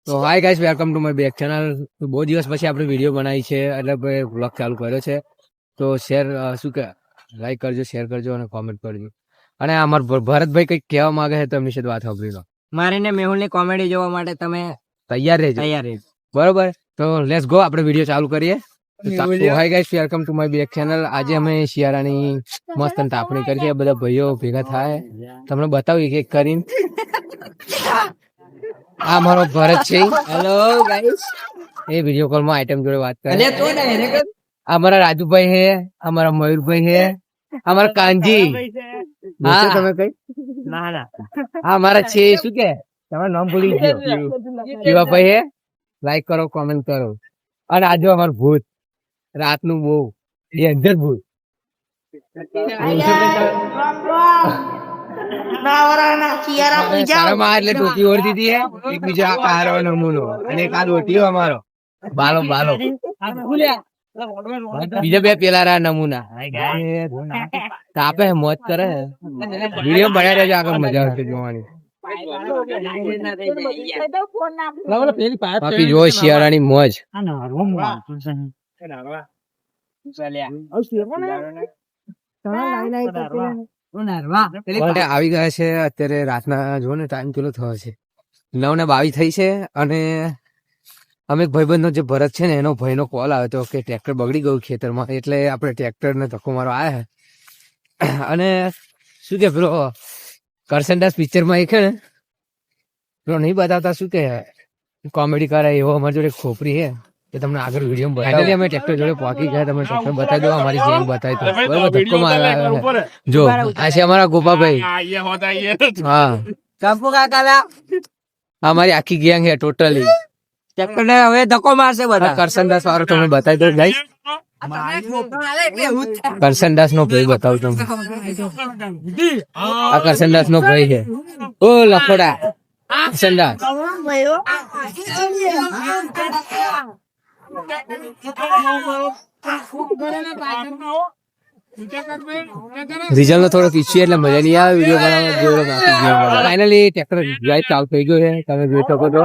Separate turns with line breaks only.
તો hi guys, welcome to my back channel. બહુ દિવસ પછી આપણે વિડીયો બનાવી છે, એટલે વ્લોગ ચાલુ કર્યો છે. તો શેર શું કે લાઈક કરજો, શેર કરજો અને કોમેન્ટ કરજો. અને અમાર ભરતભાઈ કંઈક કહેવા માંગે છે, તો એમની સાથે વાત સાંભળી લો.
મારીને મેહુલની કોમેડી જોવા માટે તમે
તૈયાર રહેજો, બરોબર? તો લેટ્સ ગો, આપણે વિડીયો ચાલુ કરીએ. Hi guys, welcome to my back channel. આજે અમે શિયાળાની મસ્ત તાપણી કરી છે. બધા ભાઈઓ ભેગા થાય, તમને બતાવું એક એક કરીને. આ મારો ભરત છે.
Hello guys.
એ વિડીયો કોલ માં આઈટમ જોડે વાત કરે. અમારા રાજુભાઈ હે, અમારા મયુરભાઈ હે, અમારા કાનજી. હા તમે કઈ
ના
હા અમારા છે શું કે તમારું નામ ભૂલી ગયો. શિવાભાઈ હે. લાઈક કરો, કોમેન્ટ કરો. અને આજે અમારું ભૂત રાતનું બહુ ડેન્જર ભૂત. એટલે ટોપી ઓઢી દીધી હે. એક બીજો આ કારો નમૂનો અને એક આ લોટીઓ અમારો બાલો બાલો. બીજા બે પેલા નમૂના તાપે મોજ કરે. વિડીયો બનાવી રહેજો, આગળ મજા આવશે જોવાની. બાકી જો શિયાળાની મોજ. આવી ગયા છે અત્યારે રાતના. જો ને ટાઈમ કેટલો થયો છે, 9:22 થઈ છે. અને અમે ભાઈબંધનો જે ભરત છે ને, એનો ભાઈનો કોલ આવ્યો હતો કે ટ્રેક્ટર બગડી ગયું ખેતરમાં, એટલે આપણે ટ્રેક્ટરને ધક્કો મારવા આવ્યા. અને શું કે પેલો કરસનદાસ પિક્ચરમાં એ છે ને, પેલો નહીં બતાવતા શું કે કોમેડી કરે એવો અમારી જોડે ખોપરી છે, કે તમને આગળ વિડીયો બતાવી. અમે ટ્રેક્ટર જોડે પહોંચી ગયા, તમે ટ્રેક્ટર બતાવી દો, અમારી ગેંગ બતાવી દો. બરોબર, ધક્કો મારવા જો આ છે અમારા ગોપાભાઈ. હા, અમારી આખી ગેંગ છે ટોટલી.
હવે ધક્કો મારશે બધા.
કરસનદાસ વાળો તમે બતાવી દો ગાઈસ. કરસનદાસ નો ભાઈ બતાવું તમને. આ કરસનદાસ નો ભાઈ છે. ઓ લખોડા કરસનદાસ. રિઝલ્ટ નો થોડોક ઇસ્યુ એટલે મજા નહીં આવે વિડીયો બનાવવા. ફાઇનલી ટ્રેક્ટર ડ્રાઈવ ચાલુ થઈ ગયો છે, તમે જોઈ શકો છો.